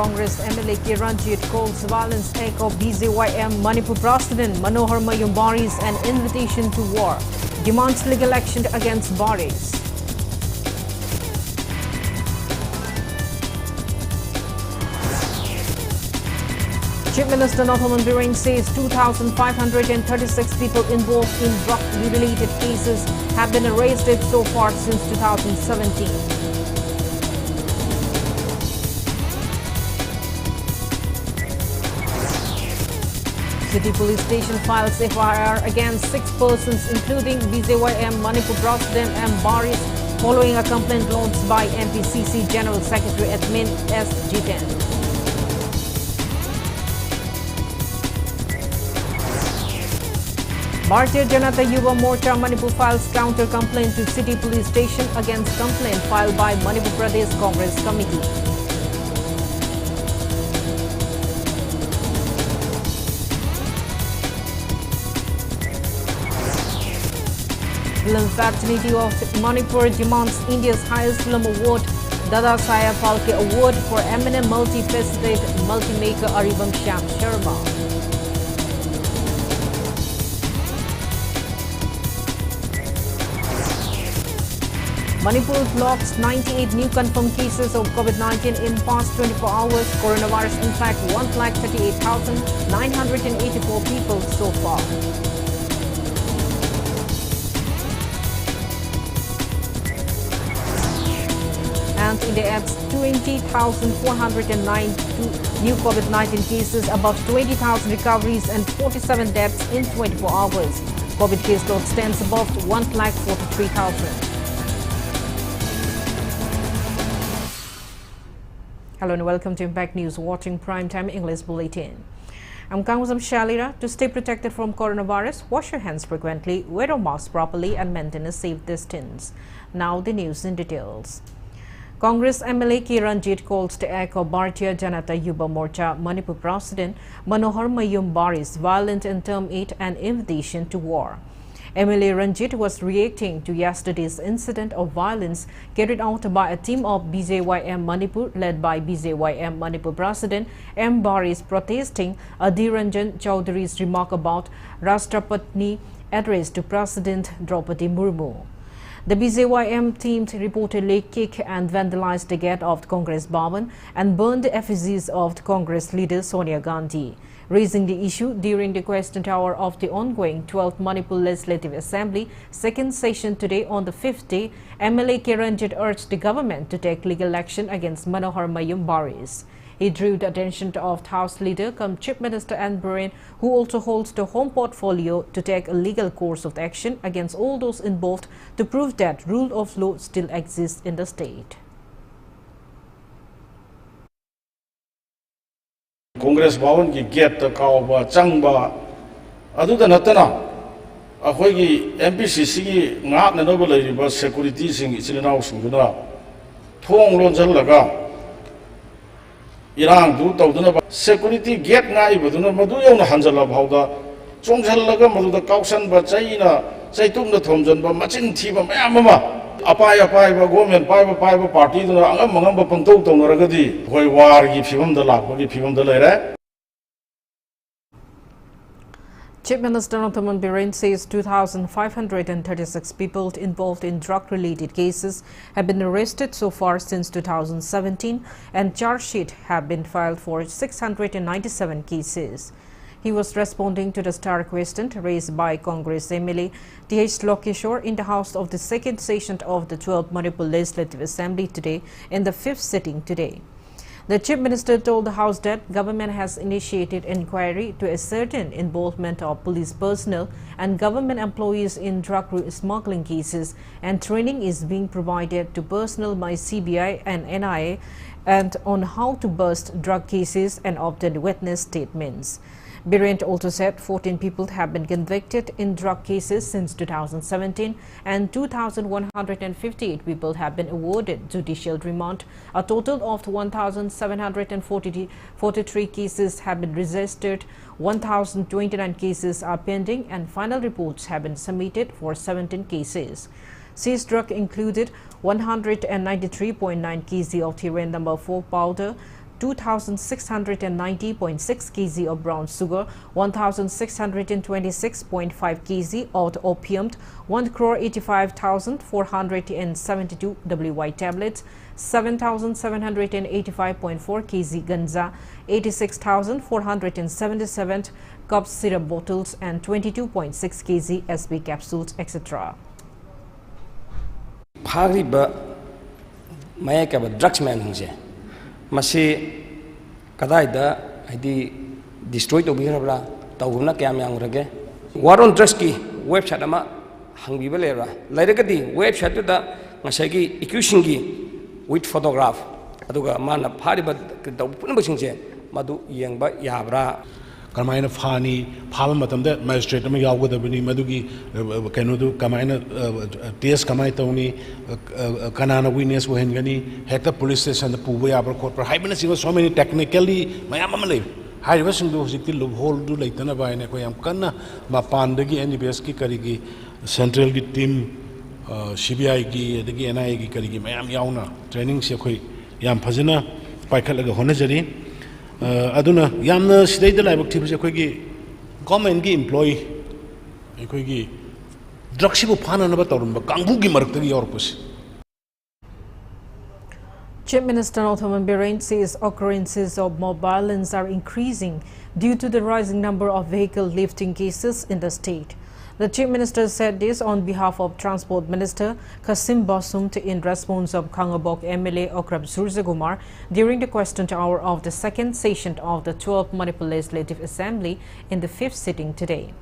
Congress MLA Kiranjit calls violence echo BJYM Manipur President Manohar Mayumbari's an invitation to war, demands legal action against Baris. Chief Minister Nathaman Biren says 2,536 people involved in drug-related cases have been arrested so far since 2017. City Police Station files FIR against 6 persons, including BJYM Manipur President M. Baris, following a complaint lodged by MPCC General Secretary Admin S. Jiten. Bharatiya Janata Yuva Morcha Manipur files counter-complaint to City Police Station against complaint filed by Manipur Pradesh Congress Committee. Film fraternity of Manipur demands India's highest film award, Dada Saya Phalke Award for eminent multifaceted multi-maker Aribam Shyam Sharma. Manipur clocks 98 new confirmed cases of COVID-19 in past 24 hours. Coronavirus infect 138,984 people so far. And India adds 20,409 new COVID-19 cases, above 20,000 recoveries and 47 deaths in 24 hours. COVID case load stands above 1,43,000. Hello and welcome to Impact News, watching Primetime English Bulletin. I'm KANGUJAM SHELLYRA. To stay protected from coronavirus, wash your hands frequently, wear a mask properly and maintain a safe distance. Now the news in details. Congress MLA Kiranjit calls to echo Bharatiya Janata Yuva Morcha Manipur President Manohar Mayumbari's violent and term it an invitation to war. MLA Ranjit was reacting to yesterday's incident of violence carried out by a team of BJYM Manipur led by BJYM Manipur President M. Baris protesting Adhiranjan Chowdhury's remark about Rashtrapati address to President Draupadi Murmu. The BJYM team reportedly kicked and vandalized the gate of the Congress Bhavan and burned the effigies of the Congress leader Sonia Gandhi. Raising the issue during the question hour of the ongoing 12th Manipur Legislative Assembly second session today on the 5th day, MLA Kiranjit urged the government to take legal action against Manohar Mayumbari's. He drew the attention of the House Leader cum Chief Minister N. Biren, who also holds the home portfolio, to take a legal course of action against all those involved to prove that rule of law still exists in the state. Congress Bhavan ki gate ta kauba changba adu da natana akhoi gi MPCC gi ngak na no ba security sing ichilinaw sunguna thong lon jal laga irang du tawduna ba security gate ngai baduna madu yong na hanjala bhawda chongjal laga madu da kausan ba chaina chaitung na thomjan ba machin thiba mayam ma apai ba government pai ba party duna angam ba pangtau tonaragadi hoi war gi phimam da lakba gi phimam da laira. Chief Minister Nathaman Biren says 2,536 people involved in drug-related cases have been arrested so far since 2017 and charge sheet have been filed for 697 cases. He was responding to the star question raised by Congress MLA T.H. Lokeshwar in the House of the second session of the 12th Manipur Legislative Assembly today in the 5th sitting today. The Chief Minister told the House that government has initiated inquiry to ascertain involvement of police personnel and government employees in drug smuggling cases, and training is being provided to personnel by CBI and NIA and on how to bust drug cases and obtain witness statements. Biren also said 14 people have been convicted in drug cases since 2017 and 2,158 people have been awarded judicial remand. A total of 1,743 cases have been registered, 1,029 cases are pending and final reports have been submitted for 17 cases. Seized drug included 193.9 kg of Tyrann No. 4 powder, 2,690.6 kg of brown sugar, 1,626.5 kg of opium, 1,85,472 WY tablets, 7,785.4 kg ganja, 86,477 cup syrup bottles, and 22.6 kg SB capsules, etc. Drugs man Masi Kadaida, I destroyed the Birabla, Tawuna Kamyang War on drugs key, website ama, Hangi Valera, Laregadi, website to the Masagi, Ikushingi, with photograph. Aduga Mana Pariba, the Punabushinje, Madu Yangba Yabra. Kamaina Fani, Palamatam, magistrate, Yawadabini, Madugi, Kanudu, Kamaina, T.S. Kamaitoni, Kanana Winners, Wahengani, Hector police station, the Puway Court, perhaps was so many technically, Mayamale. I was in those whole do like Tanaba and Equayam Kana, Mapandagi and Beski Karigi, Central team, Shibiagi, the Gianaigi Karigi, Mayam Yauna, training Sekoi, Yam Pazina, Paikalaga Honazari. Aduna yamna state the live activities government employee drugshibu phana na batorumba kangugi marktagi orpus. Chief Minister Ottoman Birren says occurrences of mob violence are increasing due to the rising number of vehicle lifting cases in the state. The Chief Minister said this on behalf of Transport Minister Kasim Basum in response of Kangabok MLA Okrab Surjagumar during the question hour of the second session of the 12th Manipur Legislative Assembly in the 5th sitting today.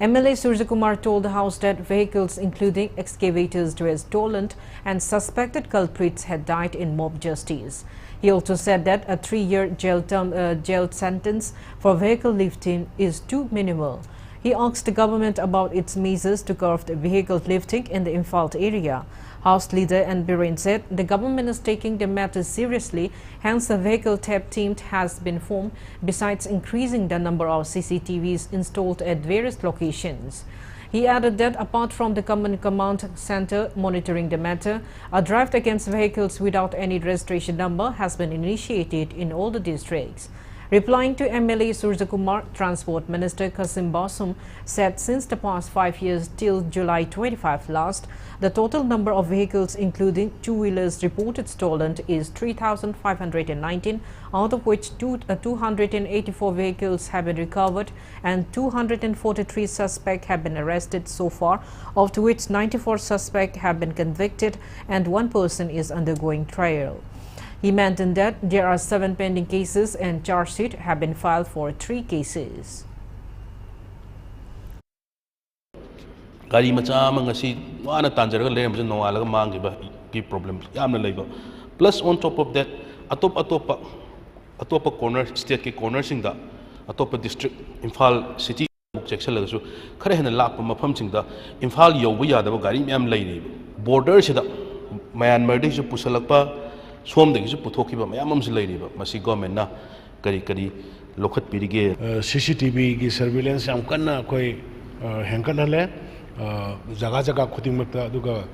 MLA Surjagumar told the House that vehicles including excavators were stolen and suspected culprits had died in mob justice. He also said that a 3-year jail sentence for vehicle lifting is too minimal. He asked the government about its measures to curb the vehicle lifting in the Imphal area. House Leader and Birren said the government is taking the matter seriously, hence the vehicle theft team has been formed, besides increasing the number of CCTVs installed at various locations. He added that apart from the command center monitoring the matter, a drive against vehicles without any registration number has been initiated in all the districts. Replying to MLA Surjakumar, Transport Minister Kasim Basum said since the past 5 years till July 25 last, the total number of vehicles including two-wheelers reported stolen is 3,519, out of which 284 vehicles have been recovered and 243 suspects have been arrested so far, of which 94 suspects have been convicted and 1 person is undergoing trial. He mentioned that there are 7 pending cases and charge sheet have been filed for 3 cases. Gari macha ngasi wana tanjaraga leram no alaga mangiba ki problem yamna leiba. Plus on top of that atopa corner state ke corner singda atopa district Imphal city section lagasu khare hena lap mafam singda Imphal yobu yadaba gari myam leiri border sida Myanmar de pusalakpa Swam the Putokiba, Yamam's lady, Masi Gomena, Kari Lokat Pirige. CCTV surveillance, Amkana, Koi Hankanale, Zagazaga Kutimata, Duga,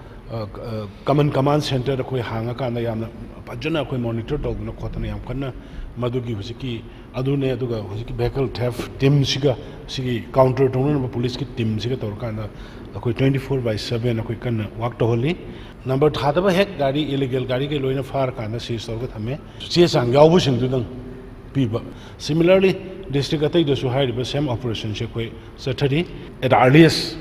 command center, the Koi Hangakana Yam, Pajana, Koi monitor dog, no Kotana Yamkana, Madugi Husiki, Adune, Duga, Husiki vehicle theft, Tim Siga, Sigi, counter to police Tim Siga Torkana, a 24/7, a quick walk to Holy. Number Thadaba heck Gadi illegal Gadi Loina Far Kana sees of the Tame, Siasang Yabushing to them people. Similarly, district Atai to hide the same operation Shekwe Saturday at earliest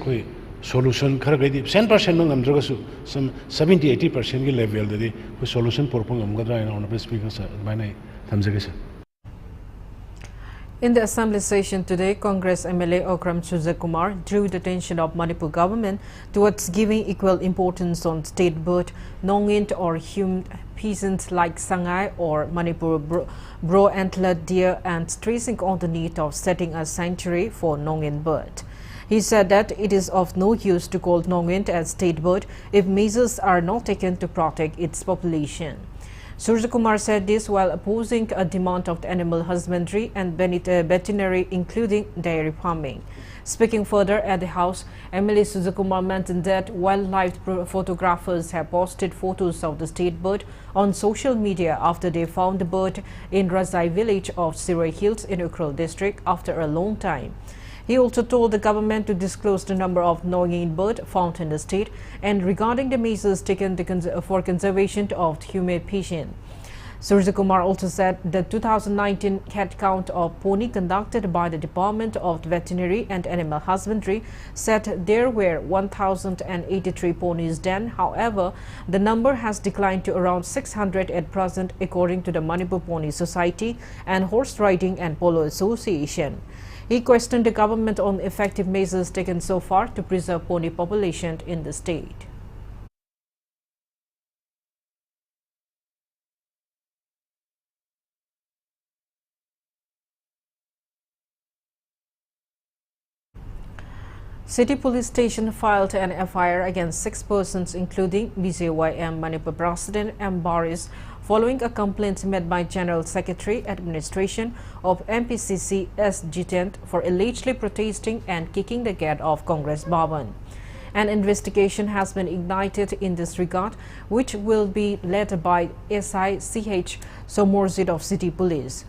solution Karagadi 10% on Dragasu, some 70-80% level the solution for Pungamgadra and on the speakers by night. In the Assembly session today, Congress MLA Okram Surjakumar drew the attention of Manipur government towards giving equal importance on state bird, Nongint or humed peasants like Sangai or Manipur bro-antlered deer, and stressing on the need of setting a sanctuary for Nongint bird. He said that it is of no use to call Nongint as state bird if measures are not taken to protect its population. Surjakumar said this while opposing a demand of the animal husbandry and veterinary, including dairy farming. Speaking further at the House, MLA Surjakumar mentioned that wildlife photographers have posted photos of the state bird on social media after they found the bird in Razai village of Sirai Hills in Ukhrul district after a long time. He also told the government to disclose the number of Norwegian birds found in the state and regarding the measures taken for conservation of the human species. Surjakumar also said the 2019 head count of pony conducted by the Department of Veterinary and Animal Husbandry said there were 1,083 ponies then. However, the number has declined to around 600 at present according to the Manipur Pony Society and Horse Riding and Polo Association. He questioned the government on effective measures taken so far to preserve pony population in the state. City Police Station filed an FIR against 6 persons including BJYM Manipur President M. Baris following a complaint made by General Secretary Administration of MPCC S. Jitent for allegedly protesting and kicking the gate of Congress Bhavan. An investigation has been ignited in this regard, which will be led by SICH Somorzit of City Police.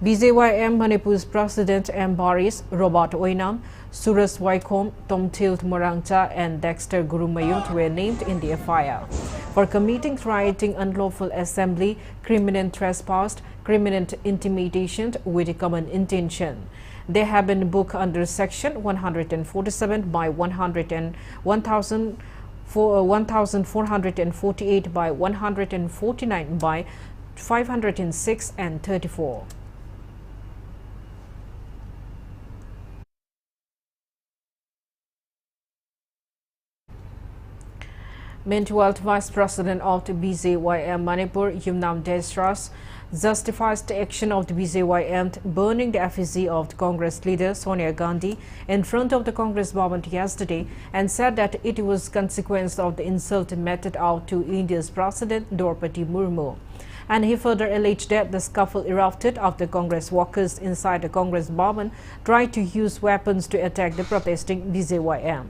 BJYM Manipur's President M. Baris, Robert Oinam, Suras Waikom, Tomtilt Morangcha and Dexter Gurumayut were named in the FIR for committing rioting, unlawful assembly, criminal trespass, criminal intimidation with a common intention. They have been booked under Section 147 by 1448 by 149 by 506 and 34. Meanwhile, Vice President of the BJYM Manipur, Yumnam Desras, justifies the action of the BJYM burning the effigy of the Congress leader Sonia Gandhi in front of the Congress Bhavan yesterday and said that it was consequence of the insult meted out to India's President Draupadi Murmu. And he further alleged that the scuffle erupted after Congress workers inside the Congress Bhavan tried to use weapons to attack the protesting BJYM.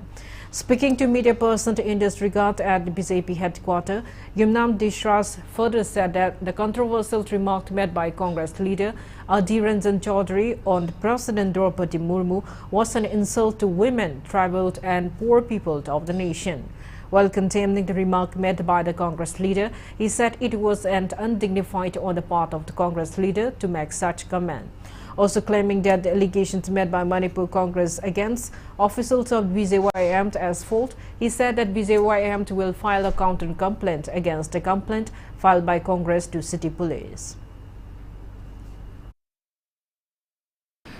Speaking to media person in this regard at the BJP headquarters, Yumnam Deshras further said that the controversial remark made by Congress leader Adhir Ranjan Chaudhary on President Draupadi Murmu was an insult to women, tribal and poor people of the nation. While condemning the remark made by the Congress leader, he said it was undignified on the part of the Congress leader to make such comment. Also claiming that the allegations made by Manipur Congress against officials of BJYM as fault, he said that BJYM will file a counter complaint against the complaint filed by Congress to City Police.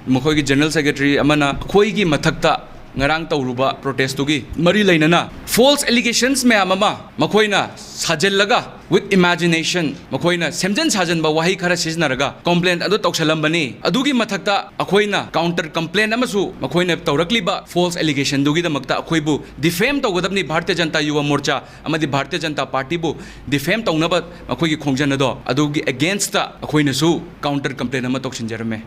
Mokhoy General Secretary amana khoi gi mathakta ngarang tawruba protest tugi mari lainana false allegations me amama makhoina sajellaga with imagination makhoina semjan sajanba wahi khara siznaraga complaint adu tawsalambani adugi mathakta akhoina counter complaint amasu makhoina tawrakliba false allegation dugi damakta akhoibu defame tawgadabni Bharatiya Janata Yuva Morcha amadi Bharatiya Janata Party bu defame tawnaba makhoigi khongjanado adugi against ta akhoina su counter complaint ama tawsinjarame.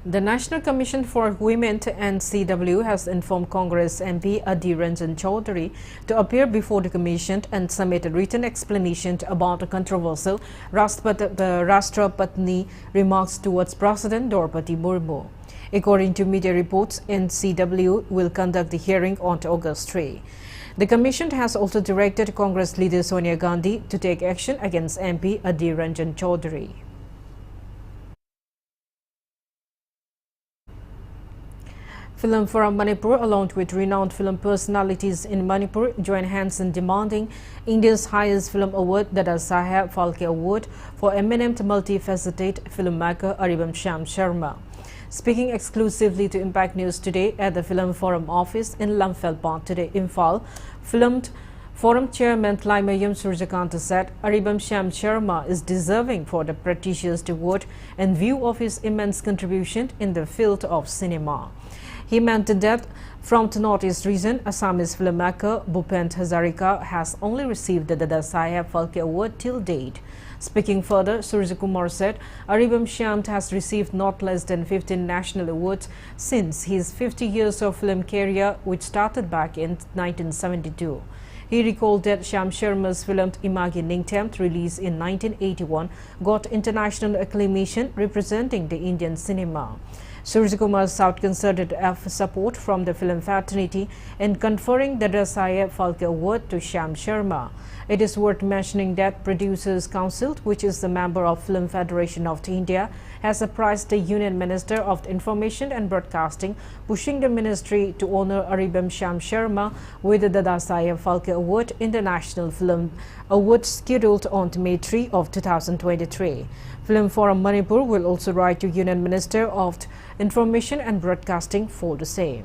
The National Commission for Women (NCW) has informed Congress MP Adhir Ranjan Chaudhary to appear before the Commission and submit a written explanation about the controversial Rashtrapati remarks towards President Draupadi Murmu. According to media reports, NCW will conduct the hearing on August 3. The Commission has also directed Congress leader Sonia Gandhi to take action against MP Adhir Ranjan Chaudhary. Film Forum Manipur, along with renowned film personalities in Manipur, join hands in demanding India's highest film award, Dada Saheb Phalke Award, for eminent multifaceted filmmaker Aribam Shyam Sharma. Speaking exclusively to Impact News today at the Film Forum office in Lamphel today, Imphal, filmed Forum Chairman Laimayam Surjakanta said Aribam Shyam Sharma is deserving for the prestigious award in view of his immense contribution in the field of cinema. He mentioned that from the Northeast region, Assamese filmmaker Bhupen Hazarika has only received the Dada Saheb Phalke Award till date. Speaking further, Surya Kumar said Aribam Shyam has received not less than 15 national awards since his 50 years of film career, which started back in 1972. He recalled that Shyam Sharma's film Imagi Ningthemt, released in 1981, got international acclamation representing the Indian cinema. Surya Kumar sought concerted support from the film fraternity in conferring the Dada Saheb Phalke Award to Shyam Sharma. It is worth mentioning that Producers Council, which is the member of Film Federation of India, has apprised the Union Minister of Information and Broadcasting, pushing the ministry to honor Aribam Shyam Sharma with the Dada Saheb Phalke Award International Film Award scheduled on May 3 of 2023. Film Forum Manipur will also write to Union Minister of Information and Broadcasting for the same.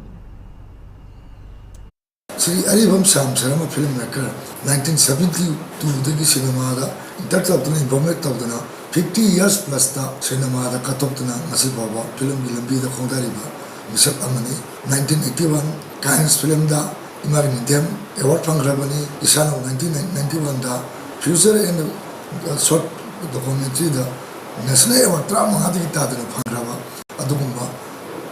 Sri Aribam Shyam Sharma filmmaker 1972 cinema da intertaptuna informate tabduna 50 years plus da cinema da katoptuna ngasi baba film gi lambi da khongdariba misak amani 1981 Cannes film da Imagi Ningthemt award phangrabani isano 1991 da future and short documentary da national award tramanga di taduna phangraba adugumba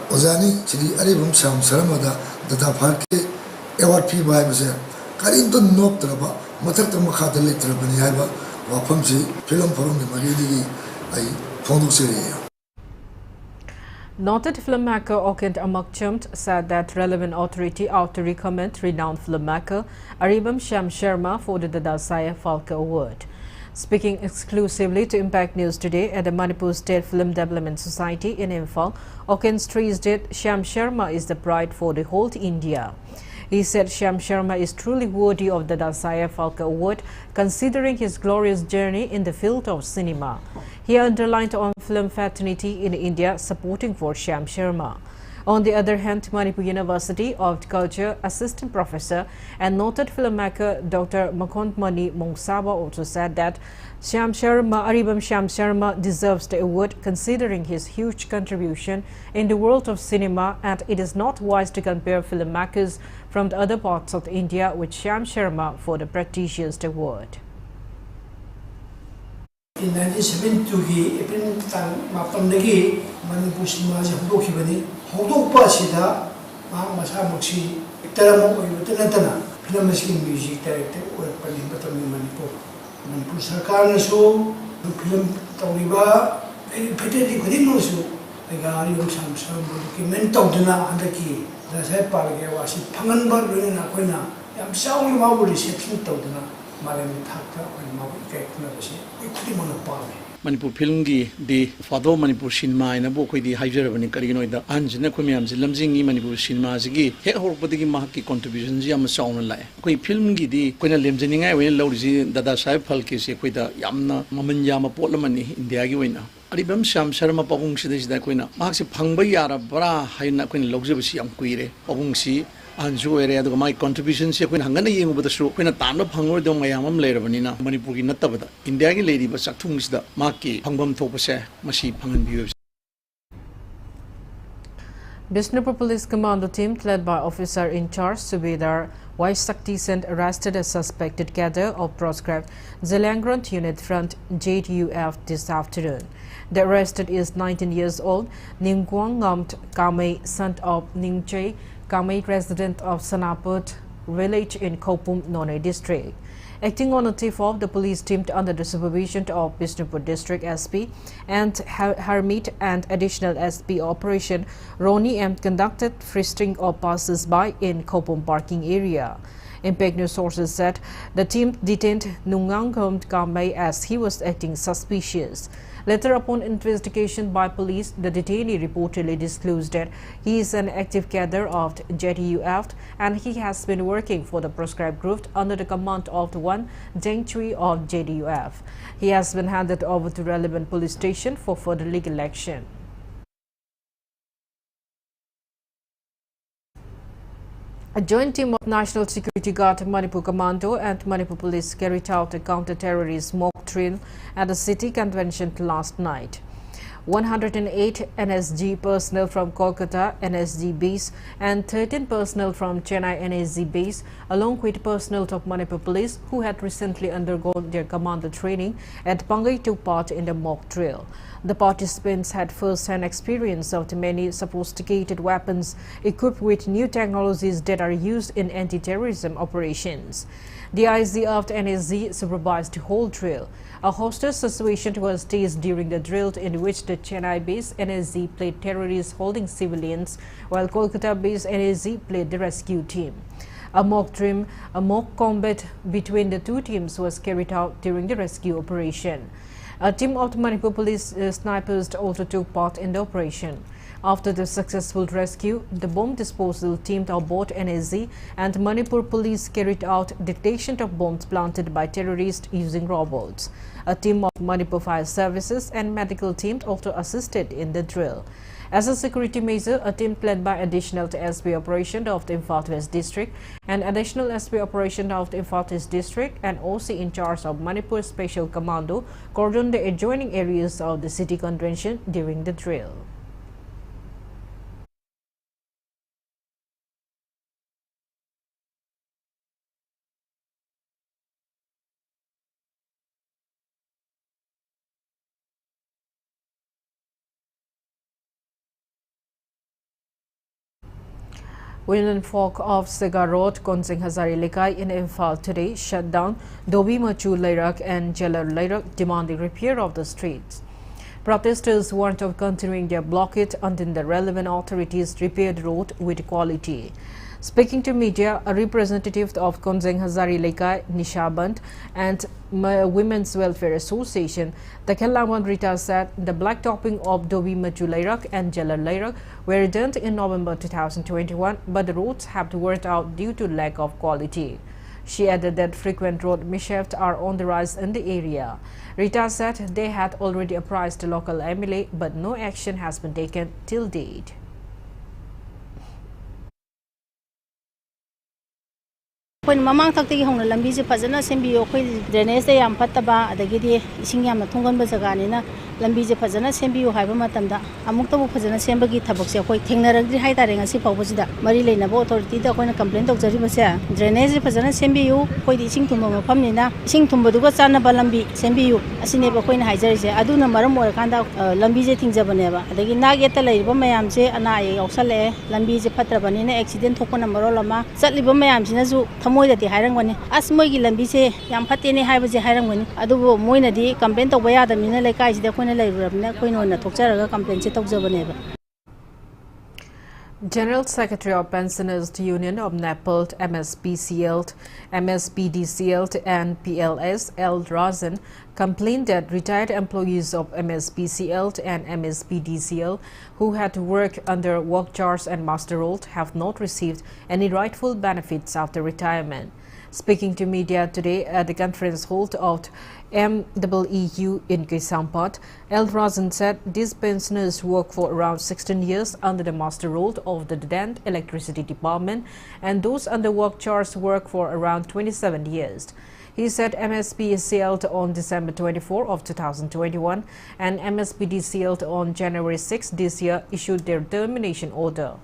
ozani Sri Aribam Shyam Sharma da Dada Phalke award fee by was Karim to knock Traba, Matata Makata later Baniaba, Wapamsi, Film Forum, the Magidi, I Pondu. Noted filmmaker Okent Amakchamt said that relevant authority ought to recommend renowned filmmaker Aribam Shyam Sharma for the Dada Saheb Phalke Award. Speaking exclusively to Impact News today at the Manipur State Film Development Society in Imphal, Okent stressed that Shyam Sharma is the pride for the whole India. He said Shyam Sharma is truly worthy of the Dada Saheb Phalke Award, considering his glorious journey in the field of cinema. He underlined on film fraternity in India supporting for Shyam Sharma. On the other hand, Manipur University of Culture Assistant Professor and noted filmmaker Dr. Makontmani Mongsaba also said that Aribam Shyam Sharma deserves the award considering his huge contribution in the world of cinema, and it is not wise to compare filmmakers from the other parts of India with Shyam Sharma for the prestigious award. In 1972, April Manipur cinema is Hokibani, Hodopa Sida, Masamoxi, Teramo, Tenatana, film music director, or Panipatam Manipur. Manipur Sarkar show, film Tauriba, very petty Kudimosu, like Aribam Shyam Sharma, document Togdana and the key, the Saheb Phalke was Panganbar in Aquina, Yam Sawi Mabu reception Togdana, Malam Taka, and Mabu Kaknavashi, Kudimon Manipur film di Fado Manipur cinema ina bo koi di haijarabani karigino ida anjna ko myam lamjingi Manipur cinema gi he horpati gi mahaki contribution ji am sauna lai koi film gi di koina lemjningai we lawri Dada Saheb Phalke se koi da yamna maman yama potlamani India gi weina Aribam Shyam Sharma pabung sida koina mahak se phangba yara bara haina koina lawjebasi yam kuire pabung si Anju area the my contributions here when Hangana ying with the show when a Tano Pango do Mayamam later Vanina, Manipuri Natabada, India lady but Satungs the Maki, Pangam Topase, Mashi Pangan views. Bishnupur Police Commando team led by Officer in Charge Subedar Y. Sakti Sent arrested a suspected cadre of proscribed Zelangrant Unit Front JDUF this afternoon. The arrested is 19 years old, Ningguang Ngamt Kamei, son of Ningche Kamei, resident of Sanaput village in Kopum, None district. Acting on a tip-off, the police team under the supervision of Bishnupur District SP and Hermit and additional SP operation Roni M conducted frisking of passers-by in Kopum parking area. Impact News sources said the team detained Nungangam Kamei as he was acting suspicious. Later, upon investigation by police, the detainee reportedly disclosed that he is an active cadre of JDUF and he has been working for the proscribed group under the command of the one Deng Chui of JDUF. He has been handed over to relevant police station for further legal action. A joint team of National Security Guard, Manipur Commando and Manipur Police carried out a counter-terrorist mock drill at the city convention last night. 108 NSG personnel from Kolkata NSG base and 13 personnel from Chennai NSG base, along with personnel of Manipur police who had recently undergone their commander training at Pangai, took part in the mock drill. The participants had first-hand experience of the many sophisticated weapons equipped with new technologies that are used in anti-terrorism operations. The IC of the NSG supervised the whole drill. A hostage situation was staged during the drill, in which the Chennai-based NSG played terrorists holding civilians, while Kolkata-based NSG played the rescue team. A mock combat between the two teams was carried out during the rescue operation. A team of the Manipur police snipers also took part in the operation. After the successful rescue, the bomb disposal team of both NSG and Manipur police carried out detection of bombs planted by terrorists using robots. A team of Manipur Fire Services and medical team also assisted in the drill. As a security measure, a team led by additional SB operation of the Imphal West District and additional SB operation of the Imphal East District and OC in charge of Manipur Special Commando cordoned the adjoining areas of the city convention during the drill. Women folk of Sega Road, Konsing Hazari Lekai in Imphal today shut down Dobi Machu Lairak and Jeller Lairak, demanding repair of the streets. Protesters warned of continuing their blockade until the relevant authorities repair the road with quality. Speaking to media, a representative of Konsing Hazari Lekai, Nisha Band and Women's Welfare Association, Takelawan Rita, said the blacktopping of Dobi Machu Lairak and Jeller Lairak were done in November 2021, but the roads have to work out due to lack of quality. She added that frequent road mishaps are on the rise in the area. Rita said they had already apprised the local MLA, but no action has been taken till date. When Mamang Taki Hong Lambi Pazana Sembio, drainage they am Pataba, the Gidi, Singam, Tungan Bazaganina, Lambi Pazana Sembio, Havamatanda, Amukta Pazana Sembagi Taboxia, Tengner, Hidaring, as if I was that Marilena authority when a complaint of the Rivasa, drainage Pazana Sembio, Poiting to Pamina, Sing to Baduga Sana Balambi, Sembio, as in Neva Queen Hizers, Aduna Maramo, Kanda, Lambi things of Neva, the Ginageta Mayamse, and I, Oxale, Lambi Patrabanina, accident Tokona Marolama, Sadly Bomayam, Zinazu, that the hiring one as Mogi Lambise, Yampatini Hivers the hiring one, Adubo Moina di, complaint of Waya, the Minalaka is the Queen on the Toxera complaints of Zabaneva. General Secretary of Pensioners Union of Nepal, MSPCL, MSPDCL and PLS, L. Razan, complained that retired employees of MSPCL and MSPDCL who had to work under work charge and master roll have not received any rightful benefits after retirement. Speaking to media today at the conference hall of MEEU in Kisampat, El Razan said these pensioners work for around 16 years under the master roll of the Dent Electricity Department, and those under work charge work for around 27 years. He said MSP sailed on December 24 of 2021 and MSPD sailed on January 6 this year issued their termination order.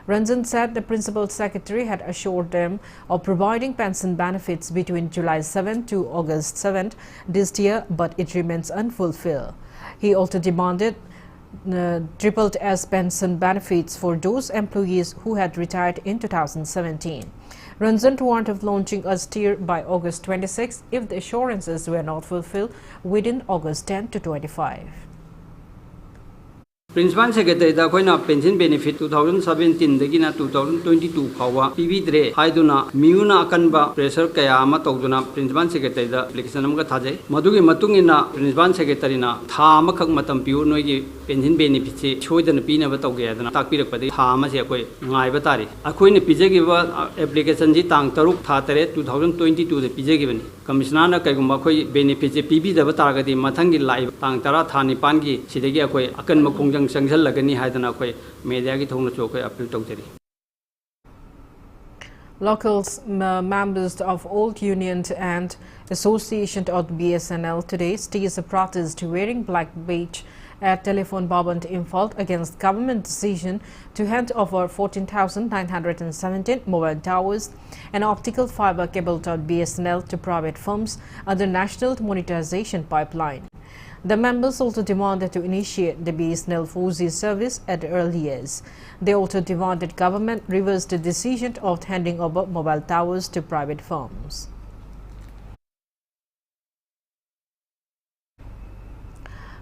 Ranjan said the Principal Secretary had assured them of providing pension benefits between July 7 to August 7 this year, but it remains unfulfilled. He also demanded tripled S pension benefits for those employees who had retired in 2017. Ranjan warned of launching a steer by August 26 if the assurances were not fulfilled within August 10 to 25. Principal Secretary da koina pension benefit 2017 dagina 2022 phawa pibidre haiduna miuna akanba pressure kaya ama tawduna Principal Secretary da application amga thajai madugi matungina Principal Secretary na tha amakhak matam piu noigi pension benefit se choidana pina ba tawge adana takpirakpadi tha ama se koi ngai ba tari akoina pijagiba application ji tang 3 tha 3 2022 da pijagibani commissioner na kaigumba koi benefit se pibi da ba taragadi mathangi live tang 10 tha 9 gi sidagi akoi akan makhong Locals, members of all unions and associations of BSNL today staged a protest wearing black badge at Telephone Babant Imphal against government decision to hand over 14,917 mobile towers and optical fiber cable BSNL to private firms under National Monetization Pipeline. The members also demanded to initiate the BSNL 4G service at the earliest. They also demanded government reverse the decision of handing over mobile towers to private firms.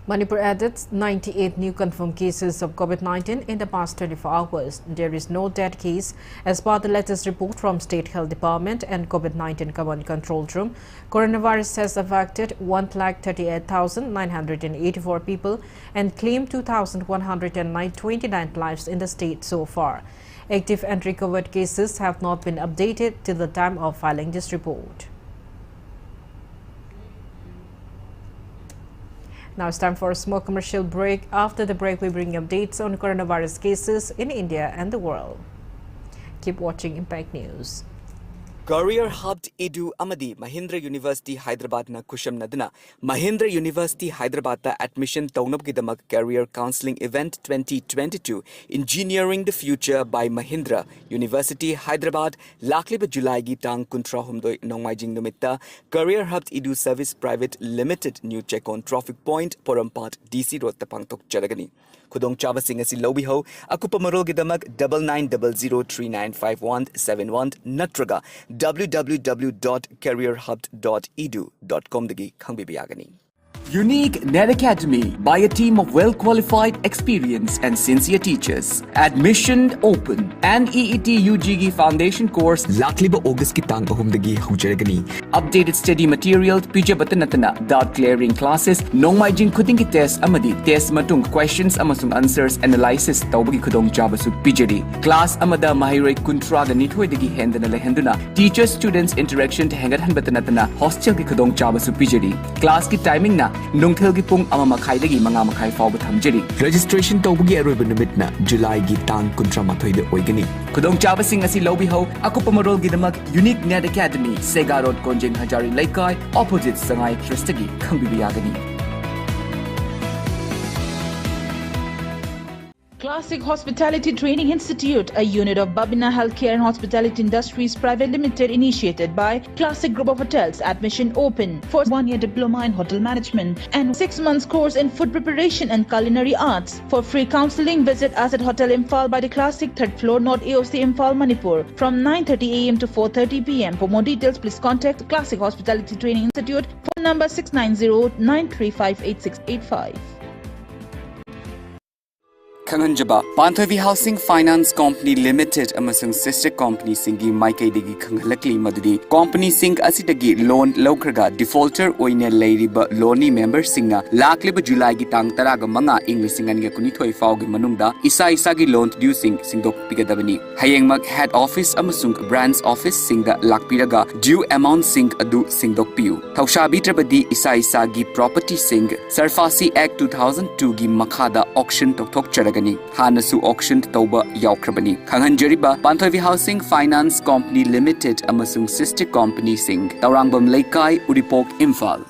Manipur added 98 new confirmed cases of COVID-19 in the past 24 hours. There is no death case as per the latest report from State Health Department and COVID-19 Command Control Room. Coronavirus has affected 1,38,984 people and claimed 2,129 lives in the state so far. Active and recovered cases have not been updated till the time of filing this report. Now it's time for a small commercial break. After the break, we bring updates on coronavirus cases in India and the world. Keep watching Impact News. Career Hub Edu Amadi Mahindra University Hyderabad na Kusham Nadana Mahindra University Hyderabad ta admission Taunabgidamak Career Counseling Event 2022 Engineering the Future by Mahindra University Hyderabad Lakliba July gi tang kuntra humdoi nongmaijing numitta Career Hub Edu Service Private Limited New Check on Traffic Point Porampat DC Road Tapangtok Charagani Kudong Chava Singasi Lobiho Akupa Marolgidamak 9900395171 Natraga www.careerhub.edu.com dagi khangbibiyagani. Unique Net Academy by a team of well-qualified, experienced and sincere teachers. Admission open. NEET UGG Foundation course Lakliba August ki tang ahumdagi hujaragani. Updated study material pija batanatana doubt clearing classes nongmaijing kudingi test amadi test matung questions amasung answers analysis tawbagi kudong jabasu pijari. Class amada mahiroi kuntra da nithoi dagi hendana lehenduna teacher students interaction hangathan batanatana hostel ki kudong jabasu pijari. Class ki timing na Nungthilgi pung amamakai mangamakay fawba thamjari. Registration tawbugi aroiba numitna July gi tang kuntra mathoida oigani. Kudong chabasing asi lobiho akupamarol gidamak Unique Net Academy Sega Road Konjing Hajari Laikai opposite Sangai Tristagi Khangbibiyagani. Classic Hospitality Training Institute, a unit of Babina Healthcare and Hospitality Industries Private Limited, initiated by Classic Group of Hotels. Admission open for 1-year diploma in hotel management and 6 months course in food preparation and culinary arts. For free counseling, visit us at Hotel Imphal by the Classic 3rd floor, North AOC Imphal, Manipur, from 9:30 AM to 4:30 PM. For more details, please contact Classic Hospitality Training Institute. Phone number 690-935-8685. Kangunjaba Panthavi Housing Finance Company Limited amasung sister company singi Maikai digi Kanghalakli Madudi company sing asidagi loan lokraga defaulter oine leiriba loni member singa lakliba July gi tang taraga manga inglising ga kunithoi fawgi manungda isa gi loan due singdok pigadabani hayengmak head office amasung branch office singa lakpiraga due amount sing adu singdok piu thawshabi trabadi isa gi property sing Sarfasi Act 2002 gi makhada auction tokthok charaga Hanasu auction tauba yaukrabani. Kanghanjariba Panthavi Housing Finance Company Limited amasung sister company sing Taurangbam Laikai Uripok Imphal.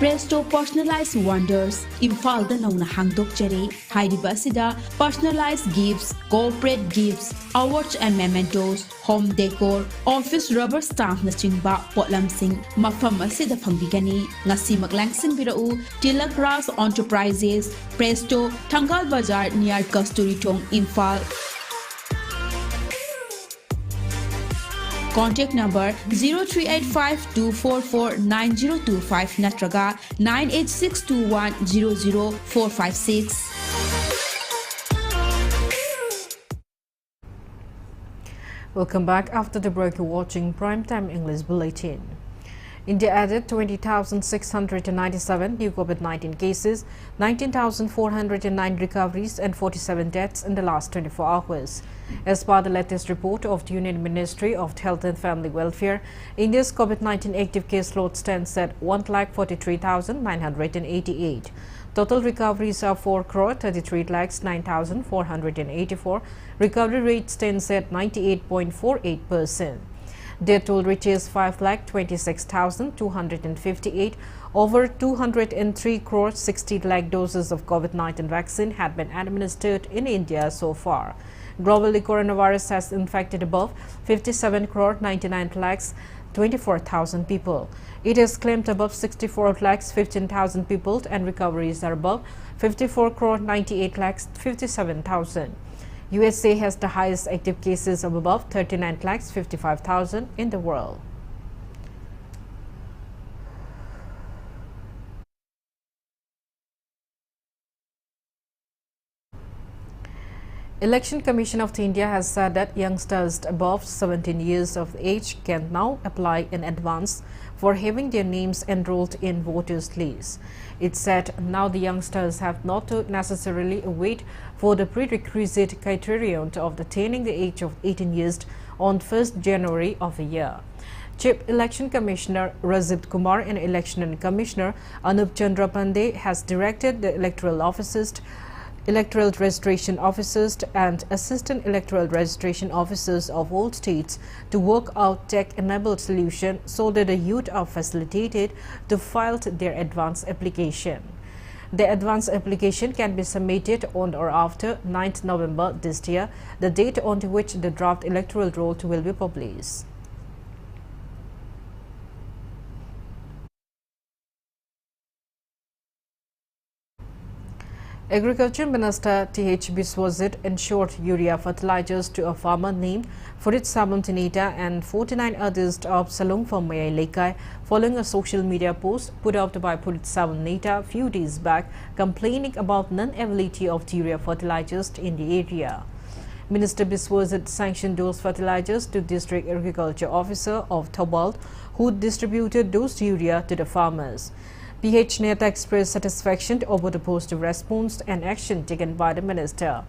Presto Personalized Wonders Imphal da nauna hangdok jare hairiba sida personalized gifts, corporate gifts, awards and mementos, home decor, office rubber stamp na chingba potlam sing mafam asida phangbigani ngasi maglangsing birau Tilak Ras Enterprises Presto Thangal Bazar near Kasturi Tong Imphal. Contact number 0385-244-9025 natraga 98621-00456. Welcome back. After the break, you're watching Primetime English Bulletin. India added 20,697 new COVID-19 cases, 19,409 recoveries and 47 deaths in the last 24 hours. As per the latest report of the Union Ministry of Health and Family Welfare, India's COVID-19 active case load stands at 1,43,988. Total recoveries are 4,33,09,484. Recovery rate stands at 98.48%. Their toll reaches 5,26,258. Over 203 crore 60 lakh doses of COVID-19 vaccine had been administered in India so far. Globally, coronavirus has infected above 57 crore 99 lakhs 24,000 people. It has claimed above 64 lakhs 15,000 people, and recoveries are above 54 crore 98 lakhs 57,000. USA has the highest active cases of above 39 lakhs 55,000 in the world. Election Commission of India has said that youngsters above 17 years of age can now apply in advance for having their names enrolled in voters' lists. It said now the youngsters have not to necessarily wait for the prerequisite criterion of attaining the age of 18 years on 1st January of a year. Chief Election Commissioner Rajit Kumar and Election Commissioner Anup Chandra Pandey has directed the electoral officers, electoral registration officers and assistant electoral registration officers of all states to work out tech-enabled solution so that the youth are facilitated to file their advance application. The advance application can be submitted on or after 9th November this year, the date on which the draft electoral roll will be published. Agriculture Minister T.H. Biswajit ensured urea fertilizers to a farmer named Furit Sabantinita and 49 others of Salong from Mayai Lekai following a social media post put out by Furit Sabantinita a few days back complaining about non-availability of urea fertilizers in the area. Minister Biswajit sanctioned those fertilizers to District Agriculture Officer of Thobald, who distributed those urea to the farmers. PH Neta expressed satisfaction over the positive response and action taken by the minister.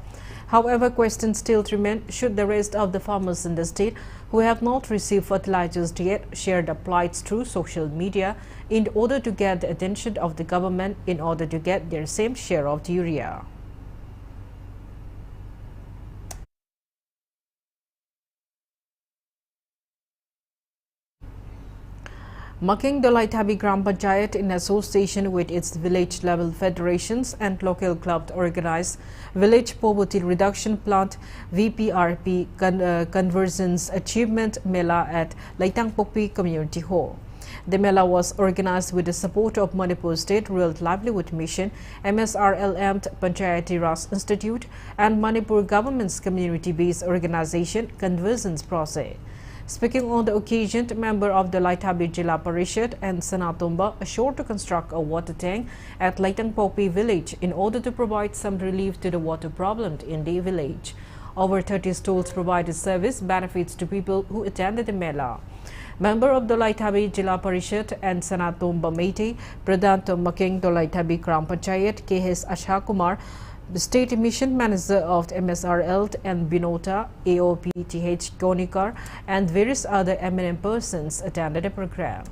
However, questions still remain should the rest of the farmers in the state who have not received fertilizers yet share the plights through social media in order to get the attention of the government in order to get their same share of the urea. Making Dolaithabi Gram Panchayat in association with its village-level federations and local clubs organized Village Poverty Reduction Plant VPRP Convergence Achievement Mela at Laitangpokpi Community Hall. The Mela was organized with the support of Manipur State Rural Livelihood Mission, MSRLM Panchayati Raj Institute and Manipur Government's community-based organization Convergence Process. Speaking on the occasion, member of the Laithabi Jila Parishad and Sanatomba assured to construct a water tank at Laitangpokpi village in order to provide some relief to the water problem in the village. Over 30 stalls provided service benefits to people who attended the Mela. Member of the Laithabi Jila Parishad and Sanatomba Meite, Pradhan to Making the Laithabi Gram Panchayat K.S. Asha Kumar, the State Mission Manager of the MSRL and Binota, AOP T.H. Gonikar and various other eminent persons attended the program.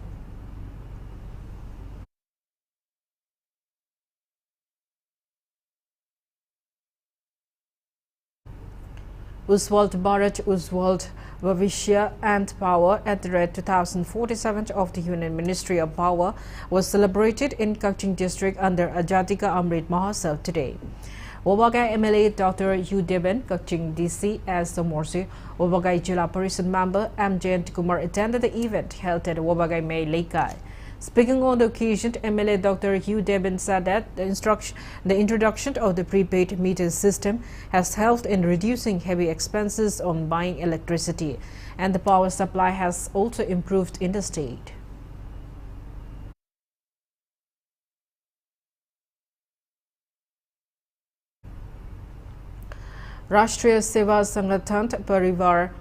Uswald Bharat Uswald Bhavishya and Power at the Red 2047 of the Union Ministry of Power was celebrated in Kaching District under Ajadika Amrit Mahotsav today. Wabagai MLA Dr. U. Deben, Kaching DC as the Morsi, Wabagai Jila Parishad member M. Jayant Kumar attended the event held at Wabagai May Lekai. Speaking on the occasion, MLA Dr. Hugh Deben said that the introduction of the prepaid meter system has helped in reducing heavy expenses on buying electricity, and the power supply has also improved in the state. Rashtriya Seva Sangathan Parivar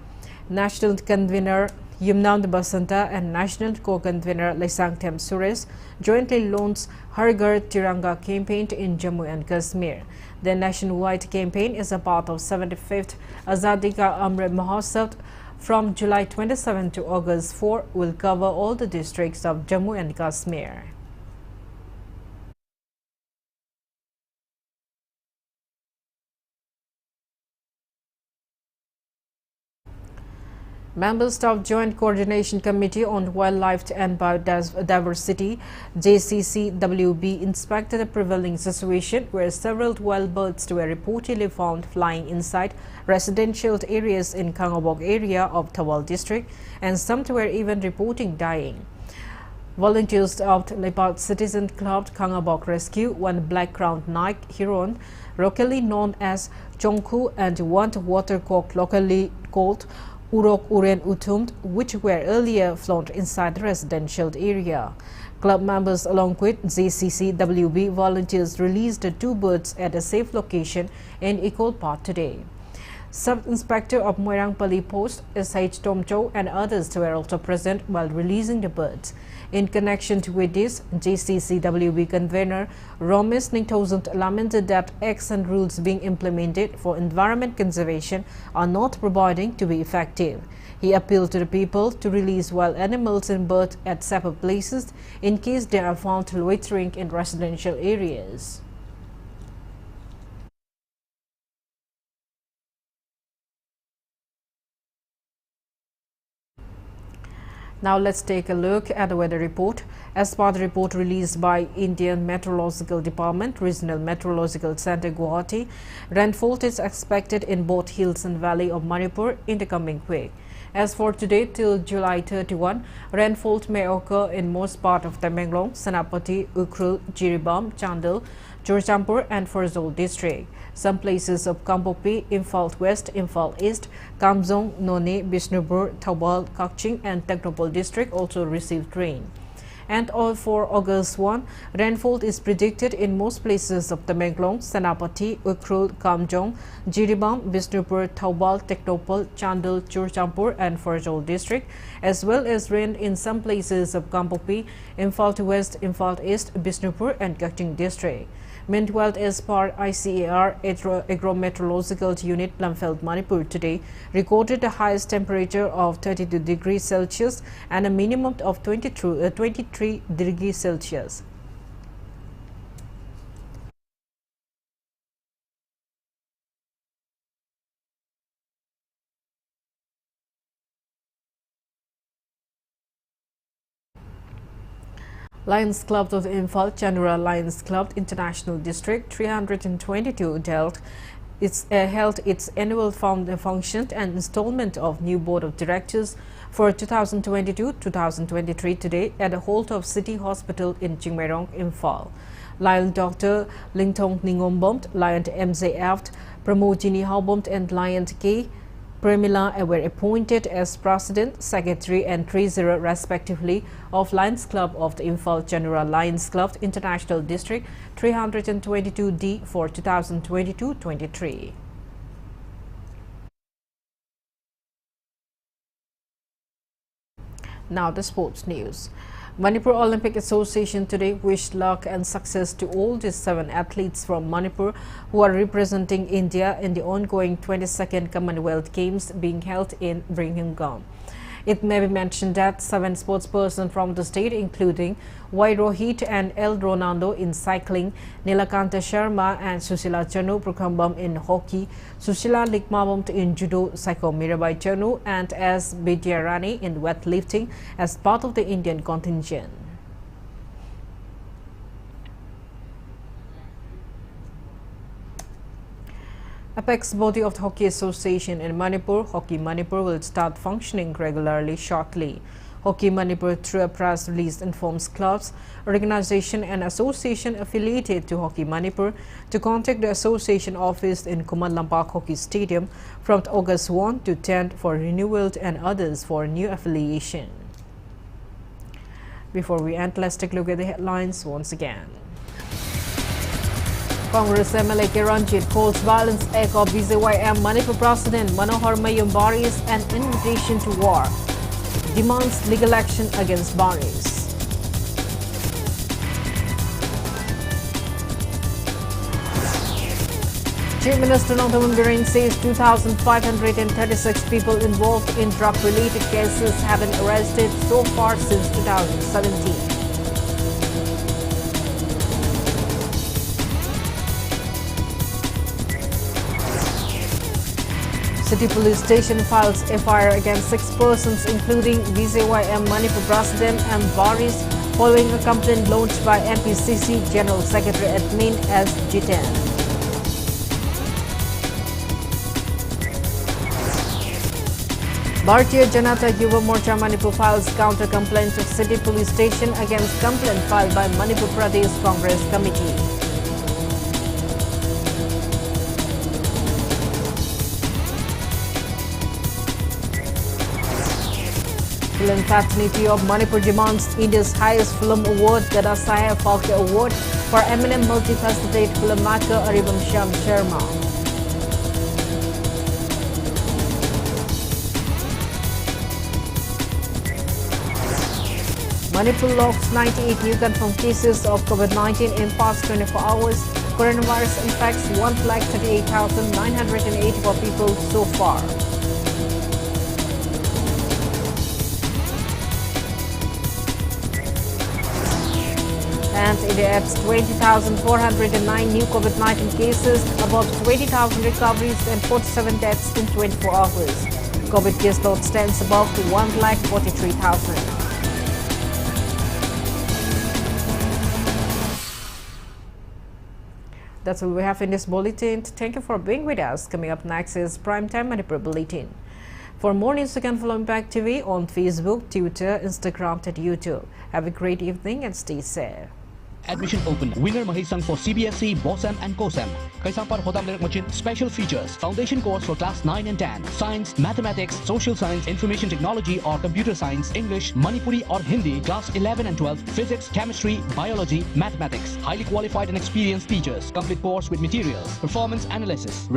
National Convener Yumnand Basanta and National Co-Convener Laisangthem Suresh jointly launched Har Ghar Tiranga campaign in Jammu and Kashmir. The nationwide campaign is a part of 75th Azadi Ka Amrit Mahotsav from July 27 to August 4 will cover all the districts of Jammu and Kashmir. Members of Joint Coordination Committee on Wildlife and Biodiversity (JCCWB) inspected a prevailing situation where several wild birds were reportedly found flying inside residential areas in Kangabok area of Thawal district, and some were even reporting dying. Volunteers of Leopard Citizen Club Kangabok rescue one black-crowned night heron, locally known as Chongku, and one watercock, locally called Urok Uren Utumd, which were earlier flown inside the residential area. Club members along with JCCWB volunteers released the two birds at a safe location in Equal Park today. Sub-Inspector of Moirangpally Post, S.H. Tomcho, and others were also present while releasing the birds. In connection with this, JCCWB convener Romis Ningthozent lamented that acts and rules being implemented for environment conservation are not providing to be effective. He appealed to the people to release wild animals and birds at separate places in case they are found loitering in residential areas. Now let's take a look at the weather report. As per the report released by Indian Meteorological Department, Regional Meteorological Center Guwahati, rainfall is expected in both hills and valley of Manipur in the coming week. As for today till July 31, rainfall may occur in most part of Tamenglong, Senapati, Ukhrul, Jiribam, Chandel, Churchampur and Ferozpur district. Some places of Kampopi, Imphal West, Imphal East, Kamjong, Noni, Bishnupur, Thawal, Kakching and Technopole district also received rain. And all for August 1, rainfall is predicted in most places of Tamenglong, Senapati, Ukhrul, Kamjong, Jiribam, Bishnupur, Thawal, Technopole, Chandel, Churchampur and Ferozpur district, as well as rain in some places of Kampopi, Imphal West, Imphal East, Bishnupur and Kakching district. Meanwhile, as per ICAR Agrometeorological Unit Plumfeld Manipur today recorded the highest temperature of 32 degrees Celsius and a minimum of 23 degrees Celsius. Lions Club of Imphal, Chandra Lions Club International District 322 held its annual function and installment of new board of directors for 2022-2023 today at the Holt City Hospital in Chingmerong, Imphal. Lion Dr. Lingtong Ningombomt, Lion MZ Pramodini Halbomt and Lion K. Premila were appointed as President, Secretary and Treasurer respectively of Lions Club of the Imphal Chandra Lions Club International District 322D for 2022-23. Now the sports news. Manipur Olympic Association today wished luck and success to all the 7 athletes from Manipur who are representing India in the ongoing 22nd Commonwealth Games being held in Birmingham. It may be mentioned that 7 sportspersons from the state, including Y. Rohit and L. Ronaldo in cycling, Nilakanta Sharma and Susila Chanu Prukambam in hockey, Susila Likmabam in judo, Saiko Mirabai Chanu and S. Bidyarani in weightlifting as part of the Indian contingent. Apex body of the Hockey Association in Manipur, Hockey Manipur, will start functioning regularly shortly. Hockey Manipur, through a press release, informs clubs, organization and association affiliated to Hockey Manipur to contact the association office in Kuman Lampak Hockey Stadium from August 1 to 10 for renewal and others for new affiliation. Before we end, let's take a look at the headlines once again. Congress MLA Kiranjit calls violence act of BJYM Manipur President Manohar Mayum Baris an invitation to war. Demands legal action against Baris. Chief Minister Nongthamun Biren says 2,536 people involved in drug-related cases have been arrested so far since 2017. City Police Station files FIR against 6 persons including BJYM Manipur President and Varis following a complaint launched by MPCC General Secretary Admin S. Jiten. Bharatiya Janata Yuva Morcha Manipur files counter-complaint to City Police Station against complaint filed by Manipur Pradesh Congress Committee. Film fraternity of Manipur demands India's highest film award, Dada Saheb Phalke Award, for eminent multifaceted filmmaker Aribam Shyam Sharma. Manipur logs 98 new confirmed cases of COVID-19 in past 24 hours. Coronavirus infects 138,984 people so far. And India adds 20,409 new COVID-19 cases, about 20,000 recoveries and 47 deaths in 24 hours. COVID case load stands above 1,43,000. That's all we have in this bulletin. Thank you for being with us. Coming up next is Primetime Manipur Bulletin. For more news, you can follow Impact TV on Facebook, Twitter, Instagram, and YouTube. Have a great evening and stay safe. Admission open. Winner Mahisang for CBSE, BOSAM and COSAM. Kaisapar Hodam Lerak Machin. Special features. Foundation course for class 9 and 10. Science, mathematics, social science, information technology or computer science, English, Manipuri or Hindi. Class 11 and 12. Physics, chemistry, biology, mathematics. Highly qualified and experienced teachers. Complete course with materials. Performance analysis.